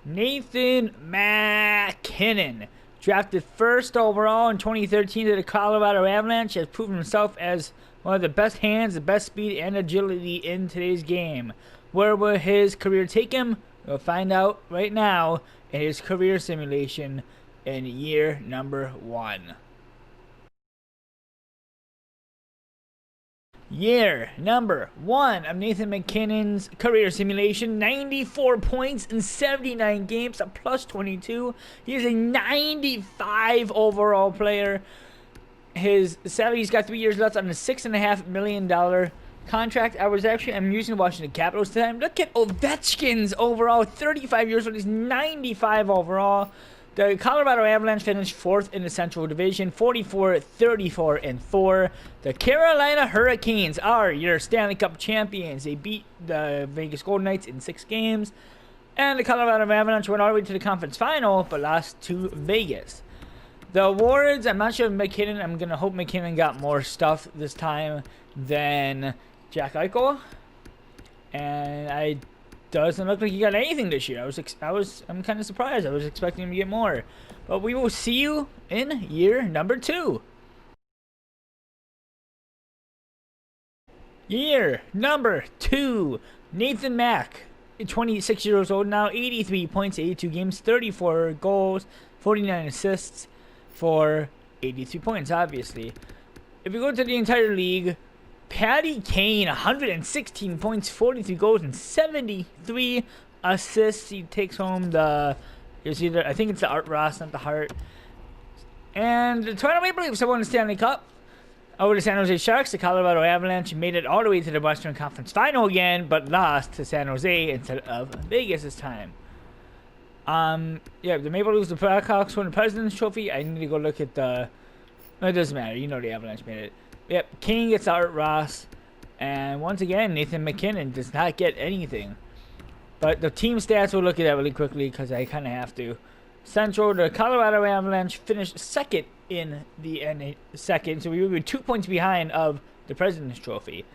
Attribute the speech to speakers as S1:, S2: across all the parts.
S1: Nathan MacKinnon, drafted first overall in 2013 to the Colorado Avalanche, has proven himself as one of the best hands, the best speed, and agility in today's game. Where will his career take him? We'll find out right now in his career simulation in year number 1. Year number 1 of Nathan MacKinnon's career simulation. 94 points in 79 games, a plus 22. He is a 95 overall player. His salary, he's got 3 years left on a $6.5 million contract. I'm using Washington Capitals today. Look at OVECHKIN's overall, 35 years old. He's 95 overall. The Colorado Avalanche finished 4th in the Central Division, 44-34-4. The Carolina Hurricanes are your Stanley Cup champions. They beat the Vegas Golden Knights in 6 games. And the Colorado Avalanche went all the way to the conference final, but lost to Vegas. The awards, I'm not sure if MacKinnon, I'm going to hope MacKinnon got more stuff this time than Jack Eichel. And doesn't look like he got anything this year. I'm kind of surprised. I was expecting him to get more. But we will see you in year number 2. Year number 2. Nathan Mack, 26 years old now, 83 points, 82 games, 34 goals, 49 assists for 83 points, obviously. If we go to the entire league, Patty Kane, 116 points, 43 goals, and 73 assists. He takes home I think it's the Art Ross, not the Hart. And the Toronto Maple Leafs have won the Stanley Cup over the San Jose Sharks. The Colorado Avalanche made it all the way to the Western Conference Final again, but lost to San Jose instead of Vegas this time. The Maple Leafs, the Blackhawks won the President's Trophy. I need to go look at it doesn't matter. You know the Avalanche made it. Yep, King gets Art Ross. And once again, Nathan MacKinnon does not get anything. But the team stats, we'll look at that really quickly because I kind of have to. Central, the Colorado Avalanche finished second in the second. So we will be 2 points behind of the President's Trophy.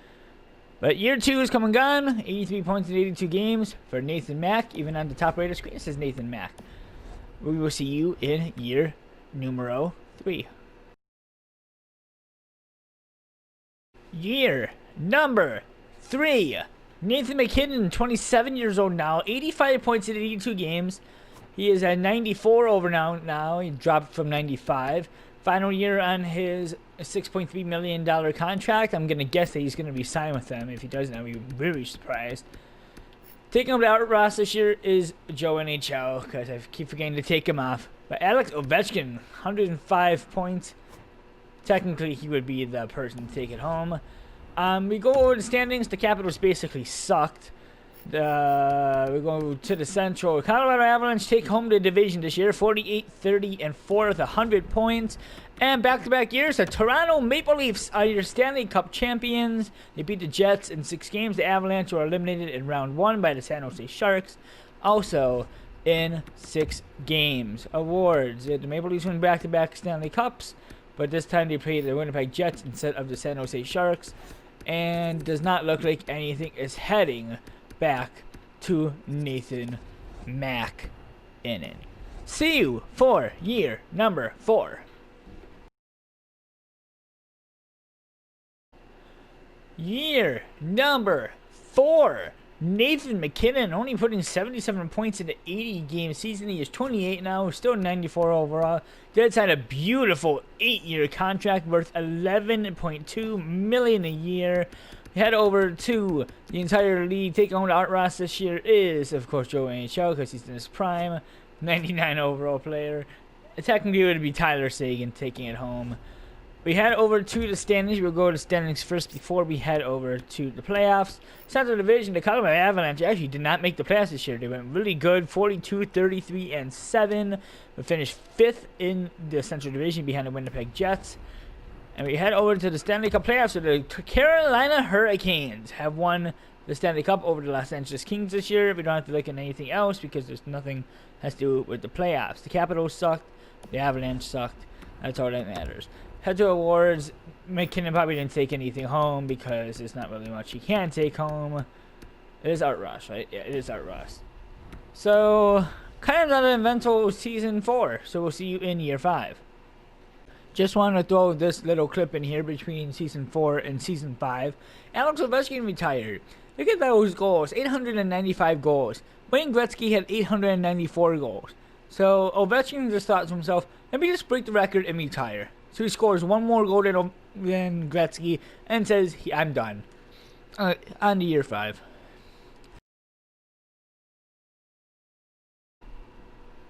S1: But year 2 is come and gone. 83 points in 82 games for Nathan Mack. Even on the top radar screen, it says Nathan Mack. We will see you in year numero 3. Year number 3. Nathan MacKinnon, 27 years old now, 85 points in 82 games. He is at 94 over now. He dropped from 95. Final year on his $6.3 million contract. I'm going to guess that he's going to be signed with them. If he doesn't, I'll be very surprised. Taking over Art Ross this year is Joe NHL, because I keep forgetting to take him off. But Alex Ovechkin, 105 points. Technically, he would be the person to take it home. We go over the standings. The Capitals basically sucked. We go to the Central. Colorado Avalanche take home the division this year, 48-30-4 with 100 points. And back-to-back years, the Toronto Maple Leafs are your Stanley Cup champions. They beat the Jets in 6 games. The Avalanche were eliminated in round 1 by the San Jose Sharks. Also in 6 games. Awards. The Maple Leafs win back-to-back Stanley Cups. But this time they played the Winnipeg Jets instead of the San Jose Sharks. And does not look like anything is heading back to Nathan MacKinnon. See you for year number 4. Year number 4. Nathan MacKinnon only putting 77 points in the 80-game season. He is 28 now, still 94 overall. Did sign a beautiful 8-year contract worth $11.2 million a year. Head over to the entire league. Taking home the Art Ross this year is, of course, Joe NHL, because he's in his prime. 99 overall player. Technically, it would be Tyler Seguin taking it home. We head over to the standings. We'll go to the standings first before we head over to the playoffs. Central Division, the Colorado Avalanche actually did not make the playoffs this year. They went really good, 42-33-7. We finished 5th in the Central Division behind the Winnipeg Jets. And we head over to the Stanley Cup playoffs. So the Carolina Hurricanes have won the Stanley Cup over the Los Angeles Kings this year. We don't have to look at anything else because there's nothing has to do with the playoffs. The Capitals sucked. The Avalanche sucked. That's all that matters. Head to awards. MacKinnon probably didn't take anything home because there's not really much he can take home. It is Art Ross, right? Yeah, it is Art Ross. So, kind of not an eventful season 4, so we'll see you in year 5. Just want to throw this little clip in here between season 4 and season 5. Alex Ovechkin retired. Look at those goals, 895 goals. Wayne Gretzky had 894 goals. So Ovechkin just thought to himself, let me just break the record and retire. So he scores one more goal than Gretzky and says, I'm done. On to year 5.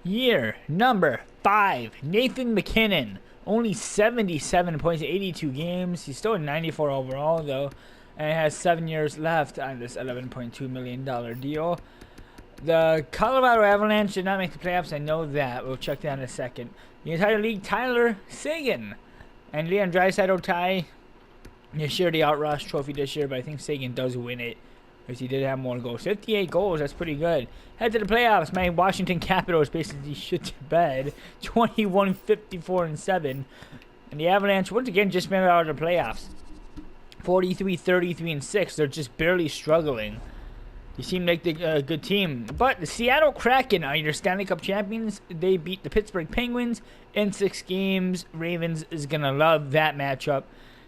S1: Year number 5, Nathan MacKinnon. Only 77 points in 82 games. He's still 94 overall, though, and has 7 years left on this $11.2 million deal. The Colorado Avalanche did not make the playoffs. I know that. We'll check that in a second. The entire league, Tyler Seguin and Leon Draisaitl tie this year the Art Ross Trophy this year, but I think Seguin does win it because he did have more goals. 58 goals, that's pretty good. Head to the playoffs. My Washington Capitals basically shit to bed. 21-54-7. And the Avalanche, once again, just made it out of the playoffs. 43-33-6. They're just barely struggling. They seem like a good team. But the Seattle Kraken are your Stanley Cup champions. They beat the Pittsburgh Penguins in 6 games. Ravens is going to love that matchup.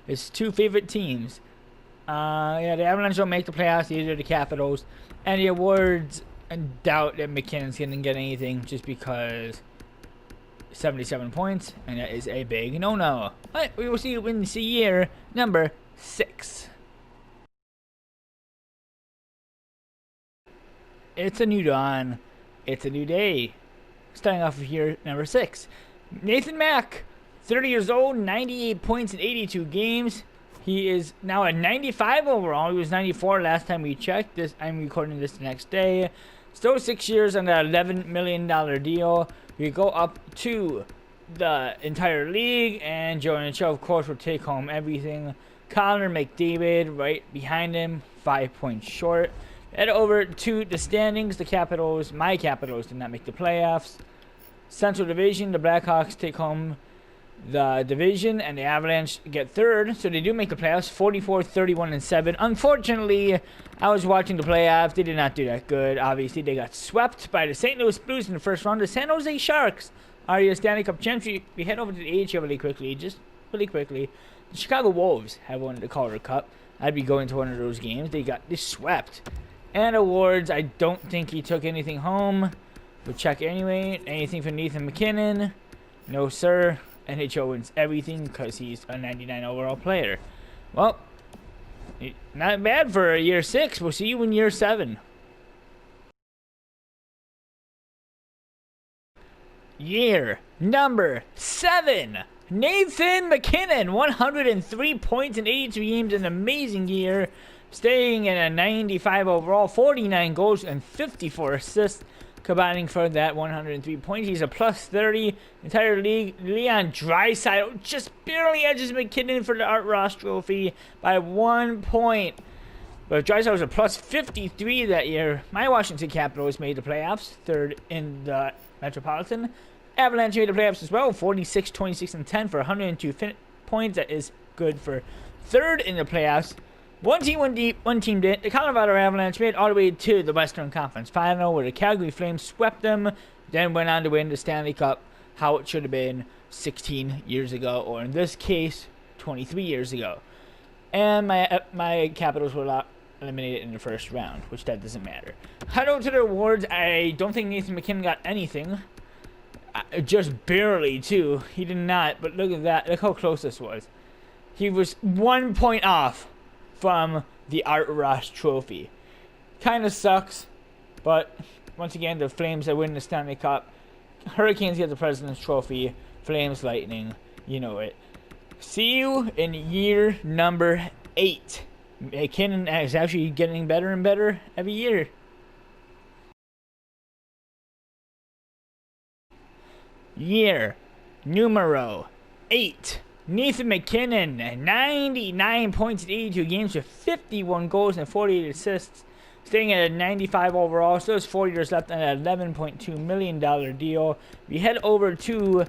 S1: It's 2 favorite teams. Yeah, the Avalanche don't make the playoffs. These are the Capitals. And the awards, I doubt that MacKinnon's going to get anything just because 77 points. And that is a big no-no. But we will see you in the year number 6. It's a new dawn. It's a new day. Starting off with year number 6. Nathan Mack, 30 years old, 98 points in 82 games. He is now at 95 overall. He was 94 last time we checked. I'm recording this the next day. Still 6 years on that $11 million deal. We go up to the entire league, and Joe NHL, of course, will take home everything. Connor McDavid right behind him, 5 points short. Head over to the standings. The Capitals, my Capitals, did not make the playoffs. Central Division, the Blackhawks take home the division, and the Avalanche get 3rd, so they do make the playoffs, 44-31-7. Unfortunately, I was watching the playoffs. They did not do that good. Obviously, they got swept by the St. Louis Blues in the first round. The San Jose Sharks are your Stanley Cup champions. We head over to the AHL really quickly. The Chicago Wolves have won the Calder Cup. I'd be going to one of those games. They swept. And awards, I don't think he took anything home. We'll check anyway. Anything for Nathan MacKinnon? No, sir. NHL wins everything because he's a 99 overall player. Well, not bad for year 6. We'll see you in year 7. Year number 7. Nathan MacKinnon, 103 points in 82 games. An amazing year. Staying in a 95 overall, 49 goals and 54 assists. Combining for that 103 points. He's a plus 30. Entire league. Leon Draisaitl just barely edges MacKinnon for the Art Ross Trophy by 1 point. But Draisaitl was a plus 53 that year. My Washington Capitals made the playoffs. 3rd in the Metropolitan. Avalanche made the playoffs as well. 46, 26, and 10 for 102 points. That is good for 3rd in the playoffs. One team went deep, one team didn't. The Colorado Avalanche made it all the way to the Western Conference Final, where the Calgary Flames swept them, then went on to win the Stanley Cup, how it should have been 16 years ago, or in this case, 23 years ago. And my Capitals were eliminated in the first round, which that doesn't matter. Head over to the awards. I don't think Nathan MacKinnon got anything. Just barely, too. He did not, but look at that. Look how close this was. He was 1 point off from the Art Ross Trophy. Kind of sucks, but once again, the Flames that win the Stanley Cup. Hurricanes get the President's Trophy. Flames, Lightning, you know it. See you in year number 8. MacKinnon is actually getting better and better every year. Year numero 8. Nathan MacKinnon, 99 points in 82 games with 51 goals and 48 assists. Staying at a 95 overall. Still has 4 years left on an $11.2 million deal. We head over to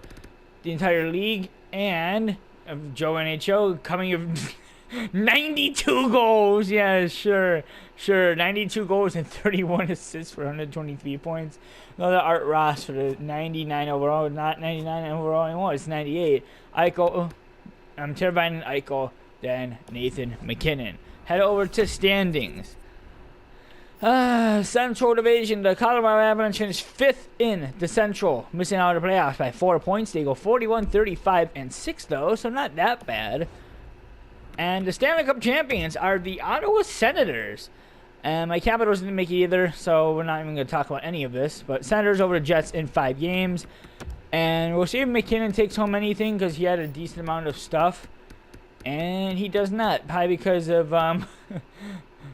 S1: the entire league, and Joe NHL coming 92 goals. Yeah, sure. 92 goals and 31 assists for 123 points. Another Art Ross for the 99 overall. Not 99 overall anymore. It's 98. Eichel. I'm terrified in Eichel. Then Nathan MacKinnon. Head over to standings. Central Division. The Colorado Avalanche finished 5th in the Central, missing out of the playoffs by 4 points. They go 41, 35, and 6 though, so not that bad. And the Stanley Cup champions are the Ottawa Senators. And my Capitals didn't make it either, so we're not even going to talk about any of this. But Senators over the Jets in 5 games. And we'll see if MacKinnon takes home anything, because he had a decent amount of stuff. And he does not, probably because of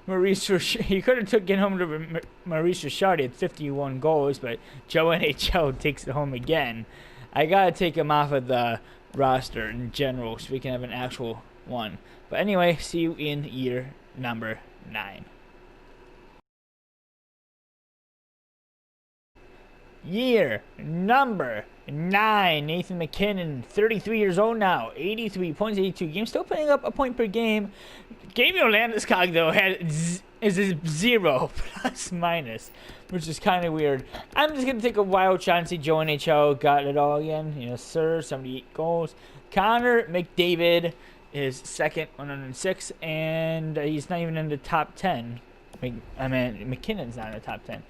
S1: Maurice Richard. He could have taken home to Maurice Richard. He had 51 goals, but Joe NHL takes it home again. I got to take him off of the roster in general so we can have an actual one. But anyway, see you in year number 9. Year number 9. Nathan MacKinnon, 33 years old now, 83 points, 82 games, still putting up a point per game. Gabriel Landeskog, though, is a 0 plus minus, which is kind of weird. I'm just going to take a wild shot and see Joe NHL got it all again. Yes, sir, 78 goals. Connor McDavid is second, 106, and he's not even in the top 10. I mean, McKinnon's not in the top 10.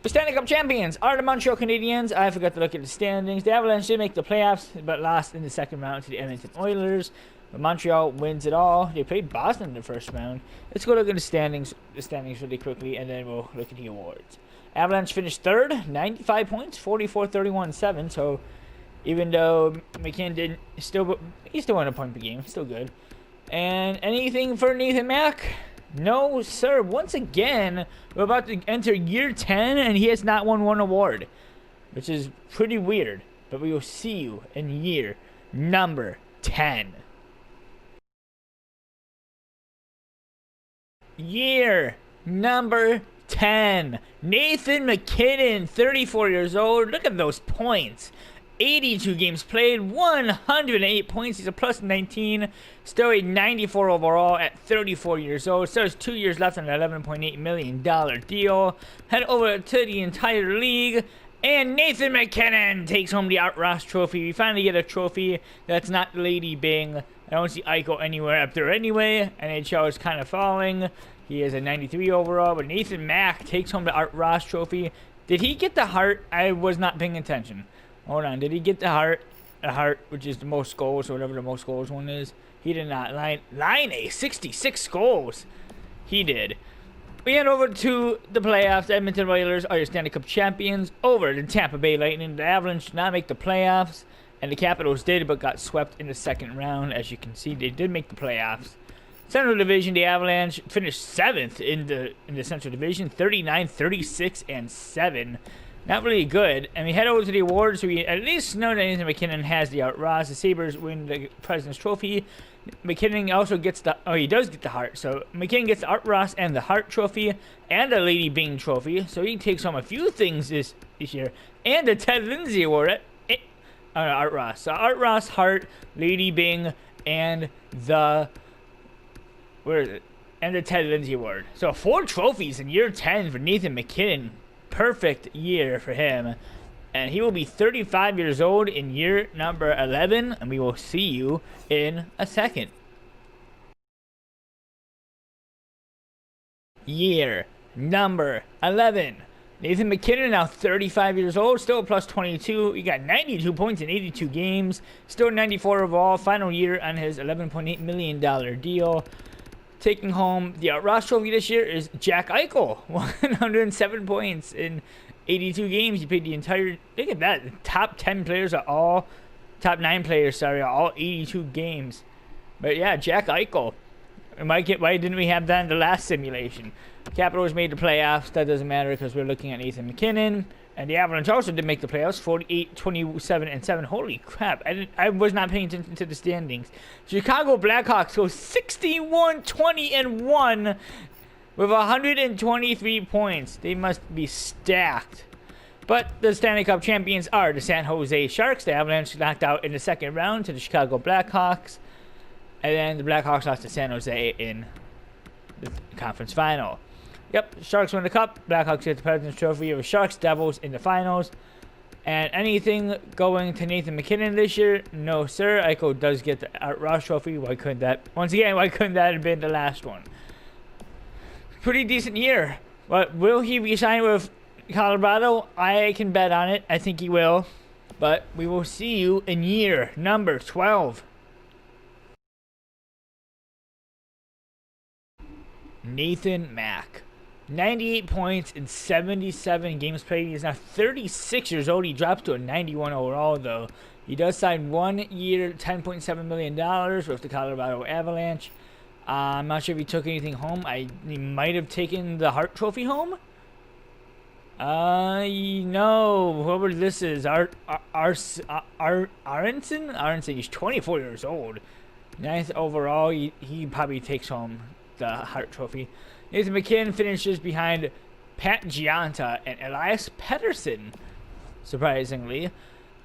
S1: The Stanley Cup champions are the Montreal Canadiens. I forgot to look at the standings. The Avalanche did make the playoffs, but lost in the second round to the Edmonton Oilers. But Montreal wins it all. They played Boston in the first round. Let's go look at the standings really quickly, and then we'll look at the awards. Avalanche finished 3rd, 95 points, 44, 31, 7. So even though McKinnon didn't, he still won a point per game. Still good. And anything for Nathan Mack? No, sir. Once again, we're about to enter year 10, and he has not won one award, which is pretty weird. But we will see you in year number 10. Year number 10. Nathan MacKinnon, 34 years old. Look at those points. 82 games played, 108 points. He's a plus 19. Still a 94 overall at 34 years old. Still has 2 years left on an $11.8 million deal. Head over to the entire league. And Nathan MacKinnon takes home the Art Ross trophy. We finally get a trophy that's not Lady Bing. I don't see Eichel anywhere up there anyway. NHL is kind of falling. He is a 93 overall. But Nathan Mack takes home the Art Ross trophy. Did he get the Hart? I was not paying attention. Hold on, did he get the Hart? The Hart, which is the most goals, or whatever the most goals one is. He did not. Line A, 66 goals. He did. We head over to the playoffs. The Edmonton Oilers are your Stanley Cup champions over the Tampa Bay Lightning. The Avalanche did not make the playoffs, and the Capitals did, but got swept in the second round. As you can see, they did make the playoffs. Central Division, the Avalanche finished 7th in the Central Division, 39, 36, and 7. Not really good. And we head over to the awards. So we at least know that Nathan MacKinnon has the Art Ross. The Sabres win the President's Trophy. MacKinnon also gets the... Oh, he does get the Hart. So MacKinnon gets the Art Ross and the Hart Trophy and the Lady Bing Trophy. So he takes home a few things this year. And the Ted Lindsay Award. Art Ross. So Art Ross, Hart, Lady Bing, and the... Where is it? And the Ted Lindsay Award. So 4 trophies in year 10 for Nathan MacKinnon. Perfect year for him, and he will be 35 years old in year number 11, and we will see you in a second. Year number 11. Nathan MacKinnon, now 35 years old, still a plus 22. He got 92 points in 82 games, still 94 overall. Final year on his $11.8 million deal. Taking home the Ross Trophy this year is Jack Eichel, 107 points in 82 games. He played the entire. Look at that. The top 10 players are all. Top 9 players, sorry, are all 82 games. But yeah, Jack Eichel. Why didn't we have that in the last simulation? Capitals made the playoffs. That doesn't matter because we're looking at Nathan MacKinnon. And the Avalanche also did make the playoffs, 48, 27, and 7. Holy crap. I was not paying attention to the standings. Chicago Blackhawks go 61, 20, and 1 with 123 points. They must be stacked. But the Stanley Cup champions are the San Jose Sharks. The Avalanche knocked out in the second round to the Chicago Blackhawks. And then the Blackhawks lost to San Jose in the conference final. Yep, Sharks win the cup. Blackhawks get the President's Trophy over Sharks Devils in the finals. And anything going to Nathan MacKinnon this year? No, sir. Eichel does get the Art Ross Trophy. Why couldn't that? Once again, why couldn't that have been the last one? Pretty decent year. But will he resign with Colorado? I can bet on it. I think he will. But we will see you in year number 12. Nathan Mack. 98 points in 77 games played. He's now 36 years old. He drops to a 91 overall, though. He does sign 1 year, $10.7 million with the Colorado Avalanche. I'm not sure if he took anything home. He might have taken the Hart Trophy home. No. Whoever this is, Aronson? Aronson, he's 24 years old. 9th overall. He probably takes home the Hart Trophy. Nathan MacKinnon finishes behind Pat Gianta and Elias Pettersson, surprisingly.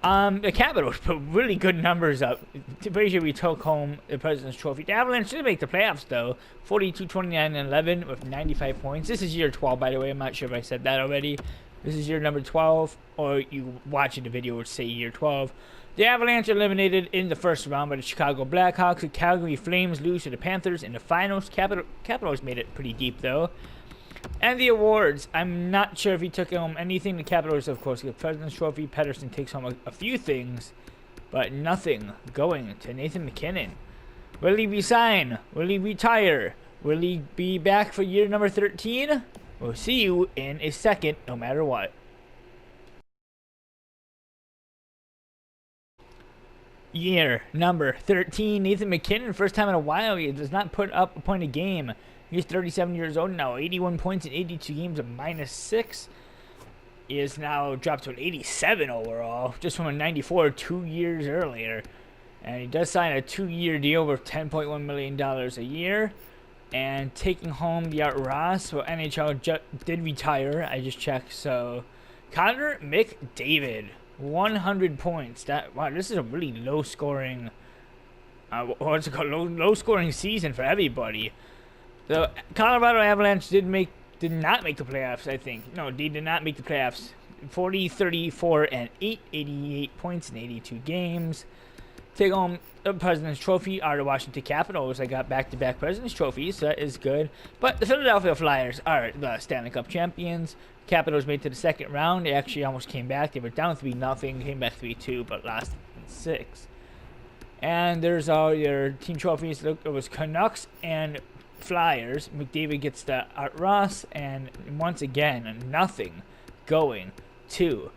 S1: The Capitals put really good numbers up. Pretty sure we took home the President's Trophy. The Avalanche didn't make the playoffs, though. 42, 29, and 11 with 95 points. This is year 12, by the way. I'm not sure if I said that already. This is year number 12, or you watching the video would say year 12. The Avalanche eliminated in the first round by the Chicago Blackhawks. The Calgary Flames lose to the Panthers in the finals. Capitals made it pretty deep, though. And the awards. I'm not sure if he took home anything. The Capitals, of course, get the President's Trophy. Pettersson takes home a few things, but nothing going to Nathan MacKinnon. Will he resign? Will he retire? Will he be back for year number 13? We'll see you in a second, no matter what. Year number 13, Nathan MacKinnon, first time in a while, he does not put up a point a game. He's 37 years old now, 81 points in 82 games, a -6. He is now dropped to an 87 overall, just from a 94 2 years earlier. And he does sign a 2-year deal worth $10.1 million a year. And taking home the Art Ross, well, NHL did retire, I just checked, so Connor McDavid. 100 points. Wow, this is a really low scoring low scoring season for everybody. The Colorado Avalanche did not make the playoffs, I think. No, they did not make the playoffs. 40, 34, and 8, 88 points in 82 games. Take home the President's Trophy are the Washington Capitals. I got back-to-back President's Trophies, so that is good. But the Philadelphia Flyers are the Stanley Cup champions. Capitals made it to the second round. They actually almost came back. They were down 3-0, came back 3-2, but lost in 6. And there's all your team trophies. Look, it was Canucks and Flyers. McDavid gets the Art Ross, and once again, nothing going to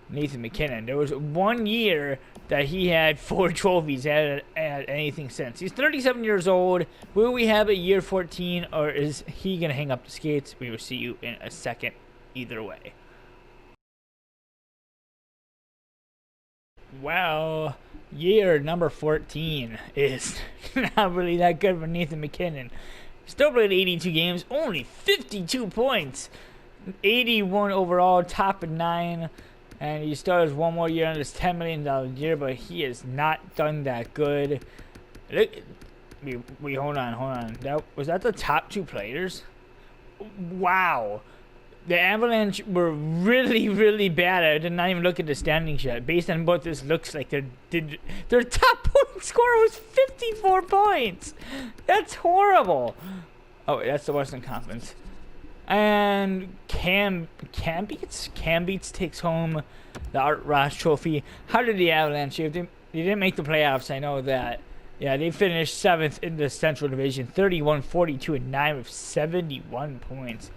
S1: Nathan MacKinnon. There was 1 year that he had 4 trophies, had anything since. He's 37 years old. Will we have a year 14, or is he going to hang up the skates? We will see you in a second either way. Well, year number 14 is not really that good for Nathan MacKinnon. Still played 82 games, only 52 points. 81 overall, top of 9. And he still has 1 more year on this $10 million year, but he has not done that good. Wait, hold on. Was that the top 2 players? Wow. The Avalanche were really, really bad. I did not even look at the standings yet. Based on what this looks like, their top point score was 54 points. That's horrible. Oh, that's the Western Conference. And Cambeats takes home the Art Ross Trophy. How did the Avalanche do? They didn't make the playoffs, I know that. Yeah, they finished 7th in the Central Division, 31, 42, and 9 with 71 points.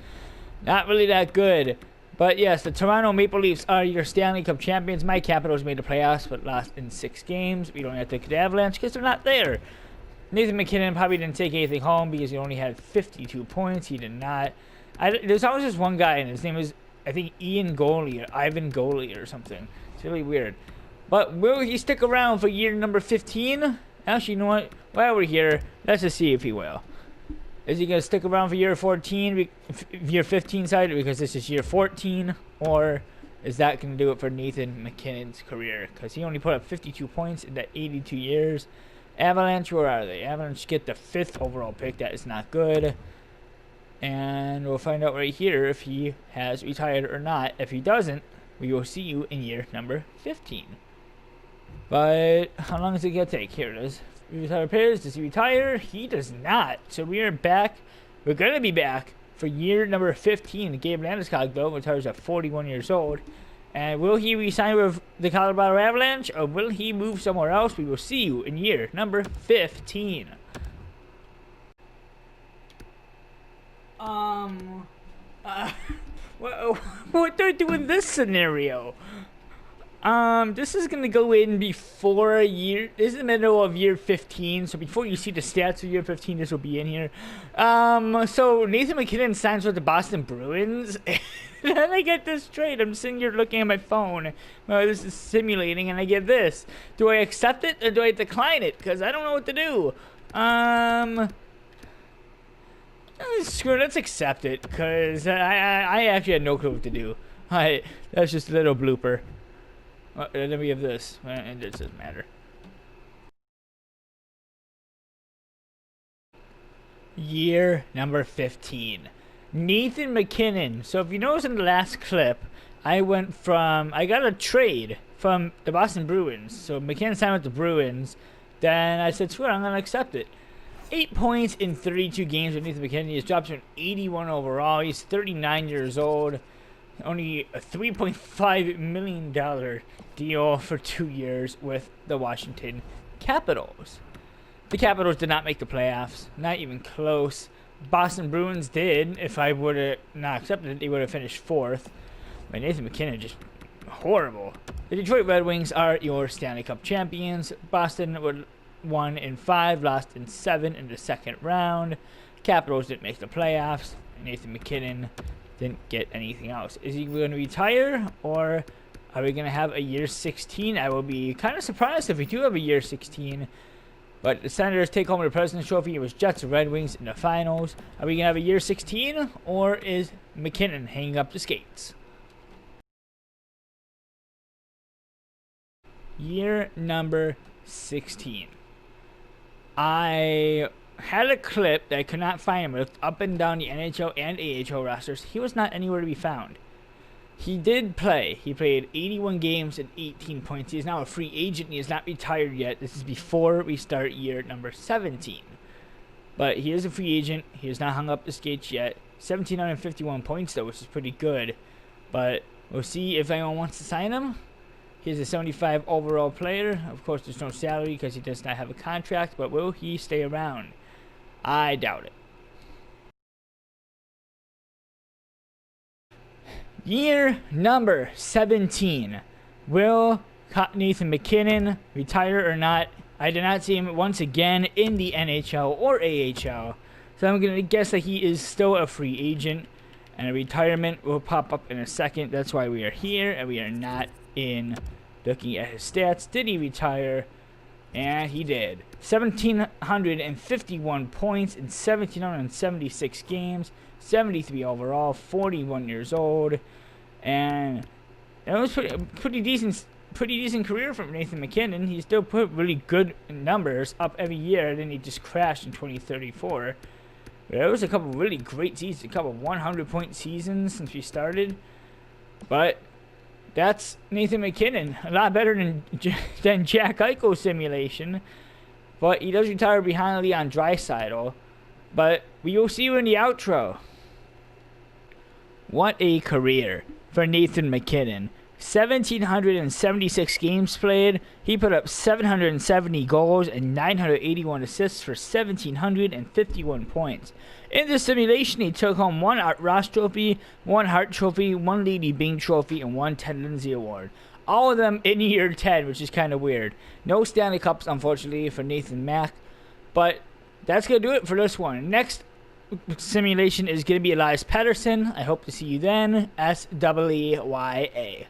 S1: Not really that good. But yes, the Toronto Maple Leafs are your Stanley Cup champions. My Capitals made the playoffs, but lost in 6 games. We don't have to look at the Avalanche because they're not there. Nathan MacKinnon probably didn't take anything home because he only had 52 points. He did not. There's always this one guy, and his name is, I think, Ivan Goalie or something. It's really weird. But will he stick around for year number 15? Actually, you know what? While we're here, let's just see if he will. Is he going to stick around for year 14, year 15 side, because this is year 14? Or is that going to do it for Nathan MacKinnon's career? Because he only put up 52 points in that 82 years. Avalanche, where are they? Avalanche get the 5th overall pick. That is not good. And we'll find out right here if he has retired or not. If he doesn't, we will see you in year number 15. But how long is it going to take? Here it is. Retire players. Does he retire? He does not. So we are back. We're going to be back for year number 15. Gabe Landeskog, though, retires at 41 years old. And will he resign with the Colorado Avalanche, or will he move somewhere else? We will see you in year number 15. What do I do in this scenario? This is gonna go in before year. This is the middle of year 15, so before you see the stats of year 15, this will be in here. So Nathan MacKinnon signs with the Boston Bruins. And then I get this trade. I'm sitting here looking at my phone. This is simulating, and I get this. Do I accept it or do I decline it? Because I don't know what to do. Screw it, let's accept it. Because I actually had no clue what to do. That's just a little blooper. Then we have this. And it doesn't matter. Year number 15. Nathan MacKinnon. So if you notice in the last clip, I got a trade from the Boston Bruins. So MacKinnon signed with the Bruins. Then I said, screw it, I'm going to accept it. 8 points in 32 games with Nathan MacKinnon. He's dropped to an 81 overall. He's 39 years old. Only a $3.5 million deal for 2 years with the Washington Capitals. The Capitals did not make the playoffs. Not even close. Boston Bruins did. If I would have not accepted it, they would have finished 4th. But Nathan MacKinnon just horrible. The Detroit Red Wings are your Stanley Cup champions. Boston would won in 5, lost in 7 in the second round. Capitals didn't make the playoffs. Nathan MacKinnon didn't get anything else. Is he going to retire, or are we going to have a year 16? I will be kind of surprised if we do have a year 16. But the Senators take home the President's Trophy. It was Jets and Red Wings in the finals. Are we going to have a year 16, or is MacKinnon hanging up the skates? Year number 16. I had a clip that I could not find him. I looked up and down the NHL and AHL rosters. He was not anywhere to be found. He did play. He played 81 games and 18 points. He is now a free agent. He is not retired yet. This is before we start year number 17. But he is a free agent. He has not hung up the skates yet. 1,751 points, though, which is pretty good. But we'll see if anyone wants to sign him. He's a 75 overall player. Of course, there's no salary because he does not have a contract. But will he stay around? I doubt it. Year number 17. Will Nathan MacKinnon retire or not? I did not see him once again in the NHL or AHL. So I'm going to guess that he is still a free agent. And a retirement will pop up in a second. That's why we are here. And we are not in looking at his stats. Did he retire? And he did. 1,751 points in 1,776 games. 73 overall, 41 years old, and it was pretty decent career from Nathan MacKinnon. He still put really good numbers up every year, and then he just crashed in 2034. There was a couple really great seasons, a couple 100-point seasons since we started, but that's Nathan MacKinnon. A lot better than Jack Eichel simulation, but he does retire behind Leon Draisaitl. But we will see you in the outro. What a career for Nathan MacKinnon. 1,776 games played. He put up 770 goals and 981 assists for 1,751 points. In this simulation, he took home 1 Art Ross Trophy, 1 Hart Trophy, 1 Lady Byng Trophy, and 1 Ted Lindsay Award. All of them in year 10, which is kind of weird. No Stanley Cups, unfortunately, for Nathan Mack. But that's going to do it for this one. Next simulation is going to be Elias Pettersson. I hope to see you then. SWEYA.